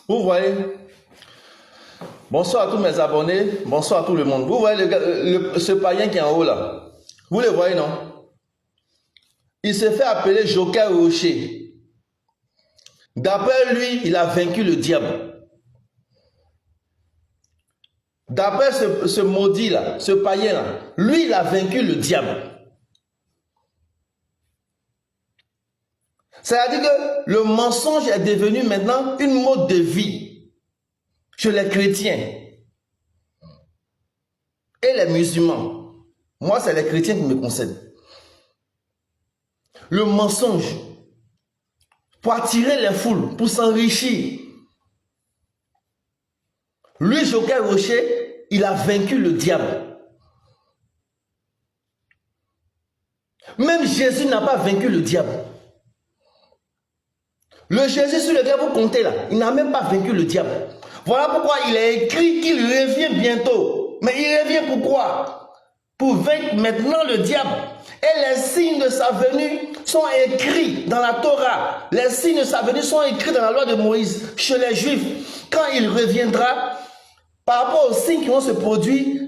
Vous voyez, bonsoir à tous mes abonnés, bonsoir à tout le monde. Vous voyez ce païen qui est en haut là, vous le voyez non? Il se fait appeler Joker Rocher. D'après lui, il a vaincu le diable. D'après ce maudit là, ce païen là, lui il a vaincu le diable. C'est-à-dire que le mensonge est devenu maintenant une mode de vie chez les chrétiens et les musulmans. Moi, c'est les chrétiens qui me concernent. Le mensonge pour attirer les foules, pour s'enrichir. Lui, Joker Rocher, il a vaincu le diable. Même Jésus n'a pas vaincu le diable. Le Jésus sur lequel vous comptez là, il n'a même pas vaincu le diable. Voilà pourquoi il est écrit qu'il revient bientôt. Mais il revient pourquoi? Pour vaincre maintenant le diable. Et les signes de sa venue sont écrits dans la Torah. Les signes de sa venue sont écrits dans la loi de Moïse chez les Juifs. Quand il reviendra, par rapport aux signes qui vont se produire,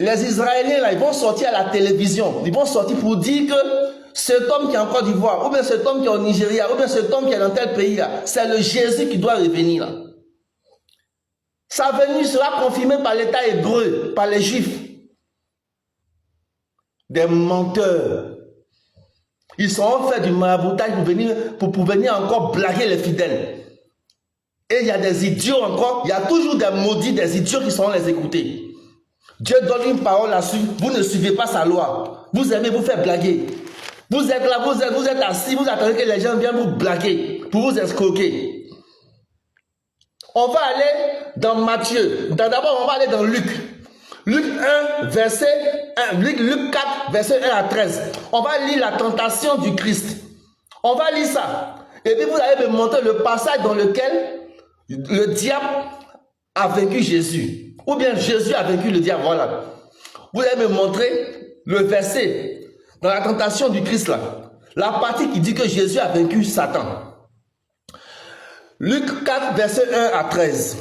les Israéliens là, ils vont sortir à la télévision. Ils vont sortir pour dire que cet homme qui est en Côte d'Ivoire, ou bien cet homme qui est au Nigeria, ou bien cet homme qui est dans tel pays là, c'est le Jésus qui doit revenir là. Sa venue sera confirmée par l'État hébreu, par les Juifs. Des menteurs. Ils sont fait du maraboutage pour venir encore blaguer les fidèles. Et il y a des idiots encore, il y a toujours des maudits, des idiots qui seront les écouter. Dieu donne une parole là-dessus, vous ne suivez pas sa loi. Vous aimez vous faire blaguer. Vous êtes là, vous êtes assis, vous attendez que les gens viennent vous blaguer, pour vous escroquer. On va aller dans Matthieu. D'abord, on va aller dans Luc. Luc 1, verset 1. Luc 4, verset 1 à 13. On va lire la tentation du Christ. On va lire ça. Et puis vous allez me montrer le passage dans lequel le diable a vaincu Jésus. Ou bien Jésus a vaincu le diable. Voilà. Vous allez me montrer le verset dans la tentation du Christ là. La partie qui dit que Jésus a vaincu Satan. Luc 4, verset 1 à 13.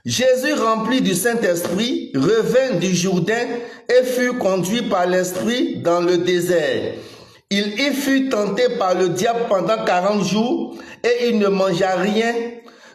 Jésus, rempli du Saint-Esprit, revint du Jourdain et fut conduit par l'Esprit dans le désert. Il y fut tenté par le diable pendant 40 jours et il ne mangea rien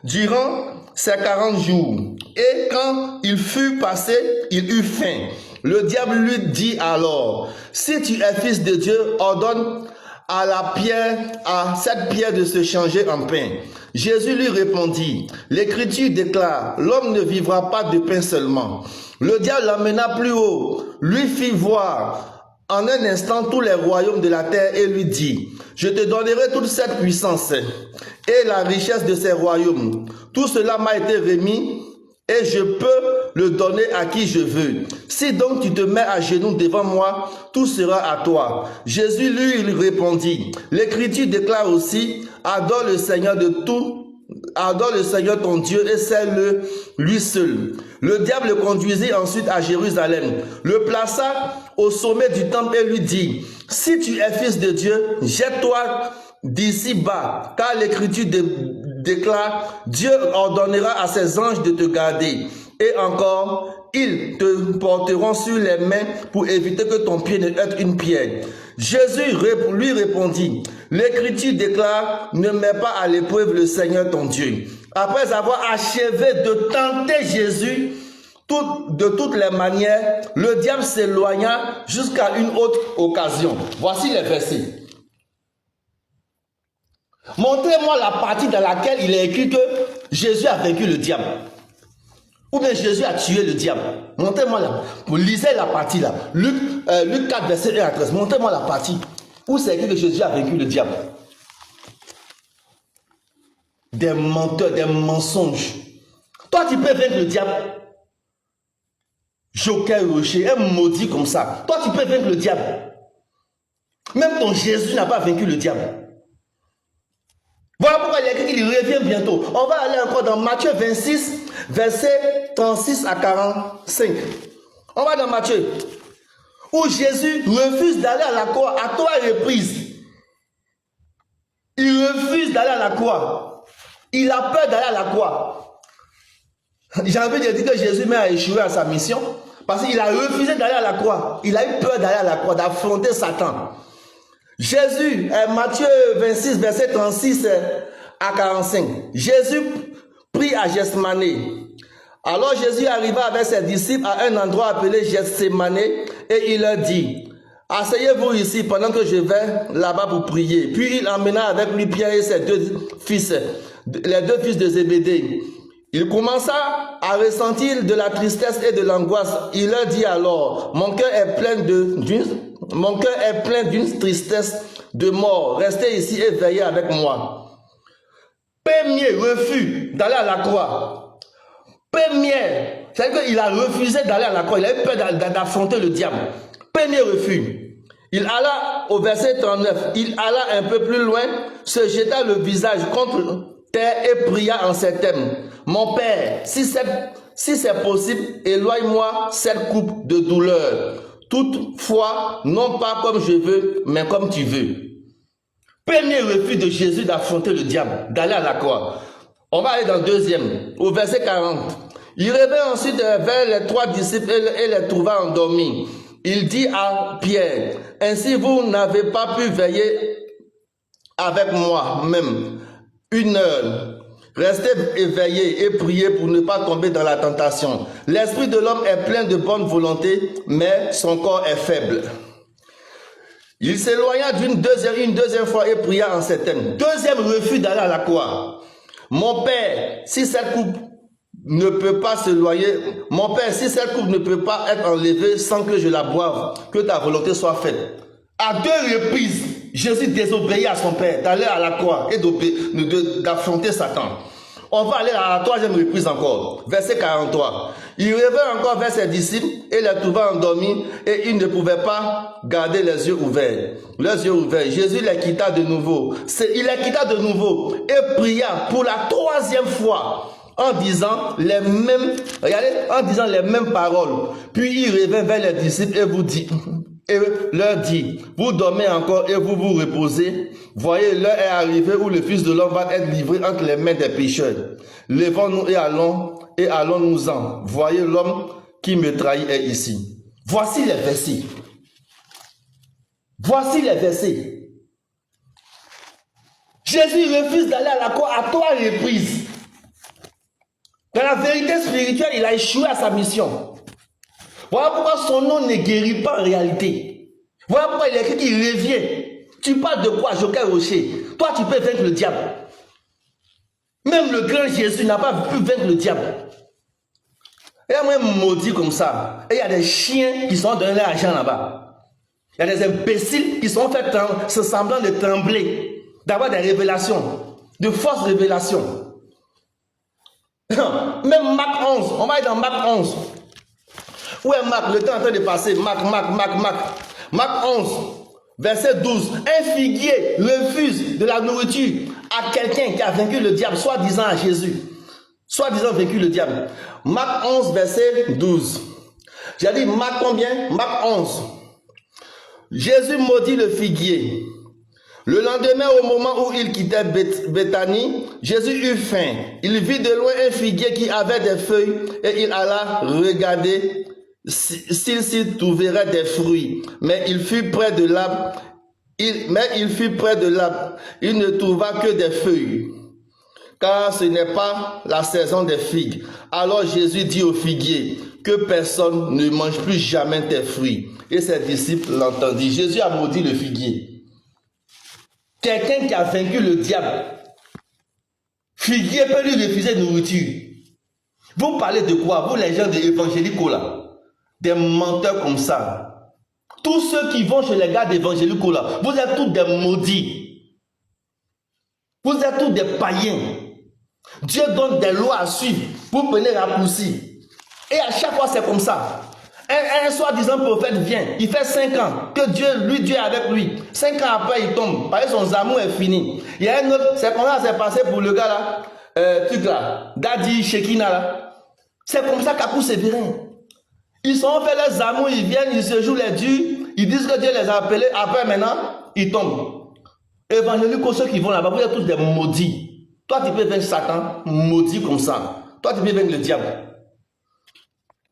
durant ces 40 jours. Et quand il fut passé, il eut faim. Le diable lui dit alors, si tu es fils de Dieu, ordonne à cette pierre de se changer en pain. Jésus lui répondit, l'Écriture déclare, l'homme ne vivra pas de pain seulement. Le diable l'amena plus haut, lui fit voir en un instant tous les royaumes de la terre et lui dit, je te donnerai toute cette puissance et la richesse de ces royaumes. Tout cela m'a été remis et je peux le donner à qui je veux. Si donc tu te mets à genoux devant moi, tout sera à toi. Jésus lui répondit, l'Écriture déclare aussi, adore le Seigneur de tout, adore le Seigneur ton Dieu et sers-le lui seul. Le diable le conduisit ensuite à Jérusalem, le plaça au sommet du temple et lui dit, si tu es fils de Dieu, jette-toi d'ici bas, car l'Écriture déclare, Dieu ordonnera à ses anges de te garder. Et encore, ils te porteront sur les mains pour éviter que ton pied ne heurte une pierre. Jésus lui répondit, l'Écriture déclare, ne mets pas à l'épreuve le Seigneur ton Dieu. Après avoir achevé de tenter Jésus, de toutes les manières, le diable s'éloigna jusqu'à une autre occasion. Voici les versets. Montrez-moi la partie dans laquelle il est écrit que Jésus a vaincu le diable. Ou bien Jésus a tué le diable. Montrez-moi là. Vous lisez la partie là. Luc 4, verset 1 à 13. Montrez-moi la partie où c'est écrit que Jésus a vaincu le diable. Des menteurs, des mensonges. Toi, tu peux vaincre le diable. Joker Rocher, un maudit comme ça. Toi, tu peux vaincre le diable. Même ton Jésus n'a pas vaincu le diable. Voilà pourquoi il est écrit qu'il revient bientôt. On va aller encore dans Matthieu 26, versets 36 à 45. On va dans Matthieu, où Jésus refuse d'aller à la croix à 3 reprises. Il refuse d'aller à la croix. Il a peur d'aller à la croix. J'ai envie de dire que Jésus a échoué à sa mission parce qu'il a refusé d'aller à la croix. Il a eu peur d'aller à la croix, d'affronter Satan. Jésus, Matthieu 26, verset 36 à 45. Jésus prit à Gethsémani. Alors Jésus arriva avec ses disciples à un endroit appelé Gethsémani et il leur dit, asseyez-vous ici pendant que je vais là-bas pour prier. Puis il emmena avec lui Pierre et ses deux fils, les deux fils de Zébédée. Il commença à ressentir de la tristesse et de l'angoisse. Il leur dit alors, mon cœur est plein d'une tristesse de mort. Restez ici et veillez avec moi. Premier refus d'aller à la croix. Premier, c'est-à-dire qu'il a refusé d'aller à la croix. Il a eu peur d'affronter le diable. Premier refus. Il alla au verset 39. Il alla un peu plus loin, se jeta le visage contre terre et pria en ces termes. Mon Père, si c'est possible, éloigne-moi cette coupe de douleur. Toutefois, non pas comme je veux, mais comme tu veux. Premier refus de Jésus d'affronter le diable, d'aller à la croix. On va aller dans le deuxième, au verset 40. Il revint ensuite vers les trois disciples et les trouva endormis. Il dit à Pierre, ainsi vous n'avez pas pu veiller avec moi même 1 heure. Restez éveillés et priez pour ne pas tomber dans la tentation. L'esprit de l'homme est plein de bonne volonté, mais son corps est faible. Il s'éloigna une deuxième fois et pria en ces termes. Deuxième refus d'aller à la croix. Mon Père, si cette coupe ne peut pas s'éloigner, mon Père, si cette coupe ne peut pas être enlevée sans que je la boive, que ta volonté soit faite. À 2 reprises, Jésus désobéit à son Père d'aller à la croix et d'affronter Satan. On va aller à la 3e reprise encore, verset 43. Il revint encore vers ses disciples et les trouva endormis et ils ne pouvaient pas garder les yeux ouverts. Les yeux ouverts. Jésus les quitta de nouveau. Il les quitta de nouveau et pria pour la 3e fois en disant les mêmes, paroles. Puis il revint vers les disciples et leur dit, vous dormez encore et vous vous reposez. Voyez, l'heure est arrivée où le Fils de l'homme va être livré entre les mains des pécheurs. Levons-nous et allons-nous-en. Voyez, l'homme qui me trahit est ici. Voici les versets. Voici les versets. Jésus refuse d'aller à la croix à 3 reprises. Dans la vérité spirituelle, il a échoué à sa mission. Voilà pourquoi son nom ne guérit pas en réalité. Voilà pourquoi il est écrit qu'il revient. Tu parles de quoi, Joker Rocher? Toi, tu peux vaincre le diable. Même le grand Jésus n'a pas pu vaincre le diable. Il y a même maudit comme ça. Et il y a des chiens qui sont donnés l'argent là-bas. Il y a des imbéciles qui sont fait ce semblant de trembler, d'avoir des révélations, de fausses révélations. Même Marc 11, on va aller dans Marc 11. Où est Marc? Le temps est en train de passer. Marc 11, verset 12. Un figuier refuse de la nourriture à quelqu'un qui a vaincu le diable, soi-disant à Jésus. Soi-disant vaincu le diable. Marc 11, verset 12. J'ai dit Marc combien? Marc 11. Jésus maudit le figuier. Le lendemain, au moment où il quittait Béthanie, Jésus eut faim. Il vit de loin un figuier qui avait des feuilles et il alla regarder s'il s'y trouverait des fruits. Mais il fut près de l'arbre. Il ne trouva que des feuilles, car ce n'est pas la saison des figues. Alors Jésus dit au figuier, que personne ne mange plus jamais tes fruits. Et ses disciples l'entendirent. Jésus a maudit le figuier. Quelqu'un qui a vaincu le diable, figuier peut lui refuser de nourriture. Vous parlez de quoi? Vous les gens de évangélicaux là, des menteurs comme ça. Tous ceux qui vont chez les gars d'évangélicaux là, vous êtes tous des maudits. Vous êtes tous des païens. Dieu donne des lois à suivre pour mener raccourci. Et à chaque fois c'est comme ça. Un soi-disant prophète vient, il fait 5 ans que Dieu est avec lui. 5 ans après, il tombe, parce que son amour est fini. Il y a un autre, c'est comme ça s'est passé pour le gars là, Daddy Shekina là. C'est comme ça qu'Akou Sévérin. Ils sont fait leurs amours, ils viennent, ils se jouent les durs, ils disent que Dieu les a appelés, après maintenant, ils tombent. Évangéliques, ceux qui vont là-bas, vous êtes tous des maudits. Toi, tu peux vaincre Satan, maudit comme ça. Toi, tu peux vaincre le diable.